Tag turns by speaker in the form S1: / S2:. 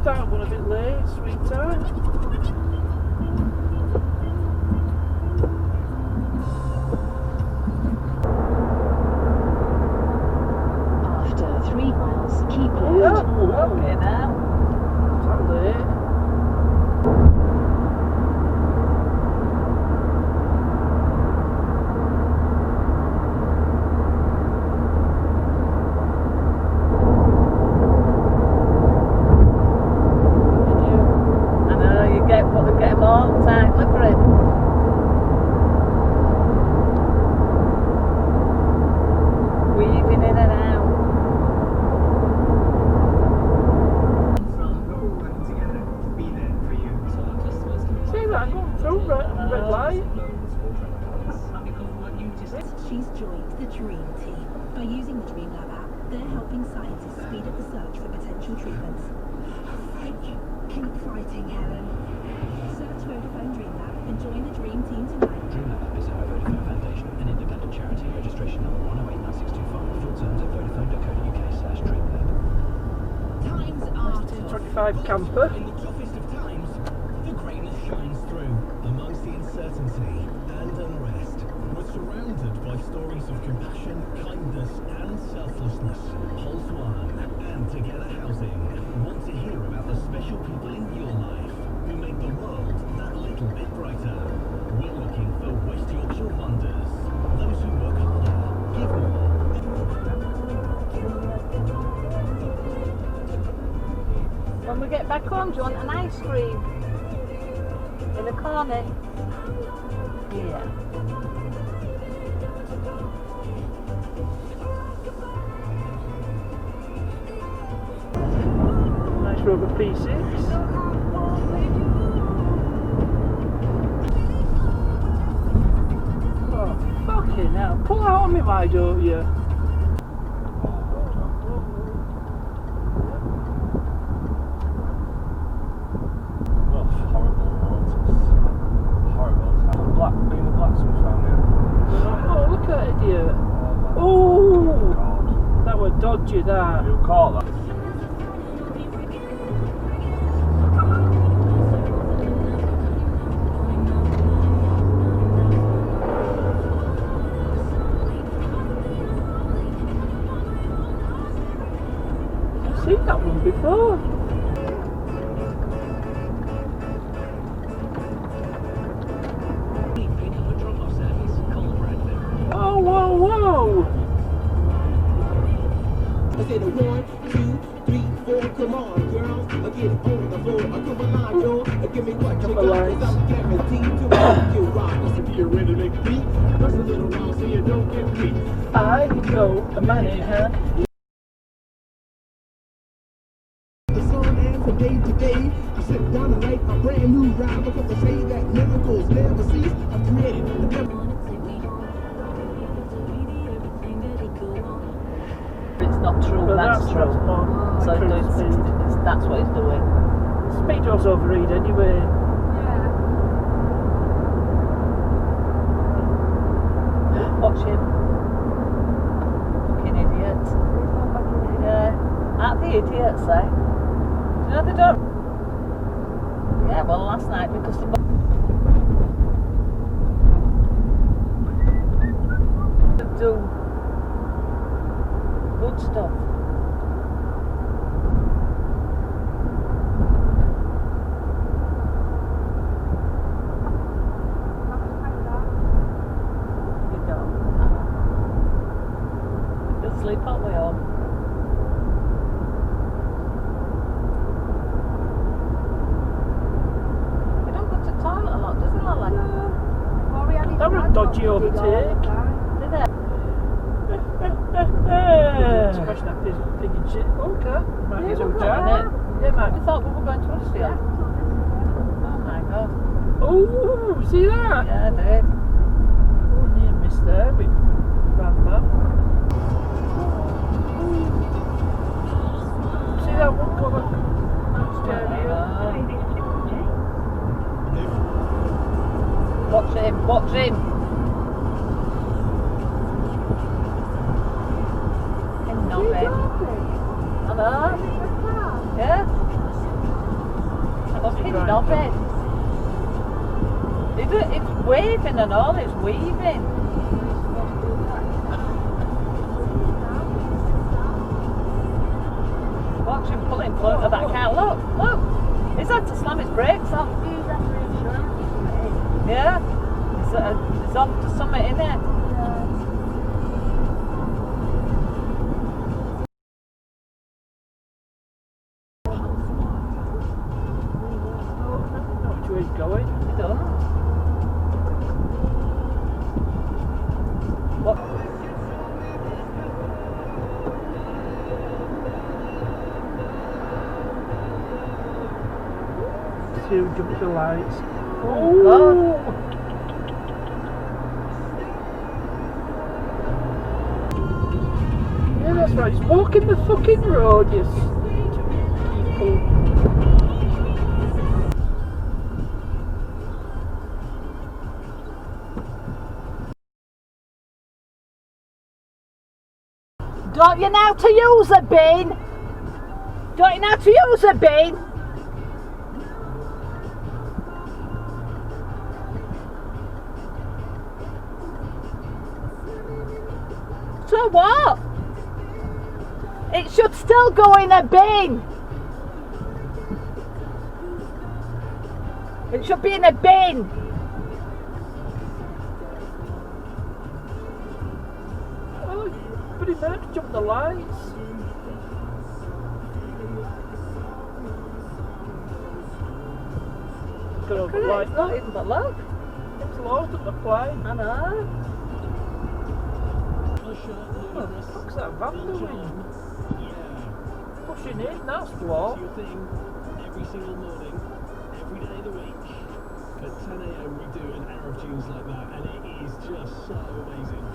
S1: That one a bit late, sweetheart.
S2: After 3 miles, keep left.
S3: Okay now.
S1: Is that late?
S3: Get more time, look for it. Weaving in and out.
S1: See that? I'm going through red light.
S2: She's joined the Dream Team. By using the Dream Lab app, they're helping scientists speed up the search for potential treatments. Keep fighting, Helen. Search Vodafone Dream Lab and join the Dream Team tonight.
S4: Dream Lab is a Vodafone Foundation, an independent charity. Registration number 1089625. Full terms at vodafone.co.uk/dreamlab.
S2: Times are
S1: 25 camper.
S5: In the toughest of times, the greatness shines through. Amongst the uncertainty and unrest, we're surrounded by stories of compassion, kindness and selflessness. Pulse One and Together Housing want to hear about the special people in your life who make the world that little bit brighter. We're looking for West Yorkshire wonders. Those who work harder, give more.
S3: When we get back home, do you want an ice cream? In the corner? Yeah.
S1: Nice rubber P6. Oh, fucking hell. Pull out on me, why don't you? Oh, look at that idiot. Oh, that was dodgy, that.
S6: You caught that?
S1: I've seen that one before. Oh, whoa, whoa!
S7: I said 1, 2, 3, 4, come on, girls. I get on the floor. I come alive, yo. Give me what you got, 'cause I'm guaranteed to make you rock. If you're ready to make beat, just a little while so you don't get beat.
S1: I know a man in hand.
S7: The sun ends from day to day. I sit down and write a brand new rhyme because I say that miracles never cease. I've created the
S3: It's not true,
S1: Well,
S3: that's true.
S1: more
S3: So
S1: accurate speed.
S3: that's what he's doing.
S1: Speed was overread anyway.
S3: Watch him. Fucking idiot. Yeah. Aren't the idiots, eh? Do you know they don't? Yeah, well, last night because they do good stuff. You don't. You'll sleep all the way home. You don't go to the toilet a lot, does it, Lily?
S1: That was a dodgy overtake.
S3: Did it?
S1: Smash that pig and shit. Okay. Might
S3: Yeah,
S1: get some
S3: we've got
S1: jam.
S3: that.
S1: Yeah,
S3: We
S1: man.
S3: thought we were going to Russia. Oh my god.
S1: Oh, see that?
S3: Yeah, I did.
S1: Oh, near missed there with Grandma. See that one go back?
S3: Watch him, watch him. Him not him. Hello? Yeah? Fucking knob it. It's waving and all, it's weaving. Watch him pulling float of that car. Look, look. He's had to slam his brakes off. Yeah. He's off to something in it.
S1: Which way he's going?
S3: He don't. What?
S1: Two junction lights.
S3: Oh God.
S1: Yeah, that's right. He's walking the fucking road, you people.
S3: Don't you know how to use a bin? Don't you know how to use a bin? So what? It should still go in a bin. It should be in a bin.
S1: Oh, but he meant to jump the lights. Look,
S3: It's not even but look.
S1: It's lost at the plane.
S3: I know.
S1: What the fuck's that van doing? Pushing in, that's what.
S5: Your thing every single morning, every day of the week. At 10 AM we do an hour of tunes like that, and it is just so amazing.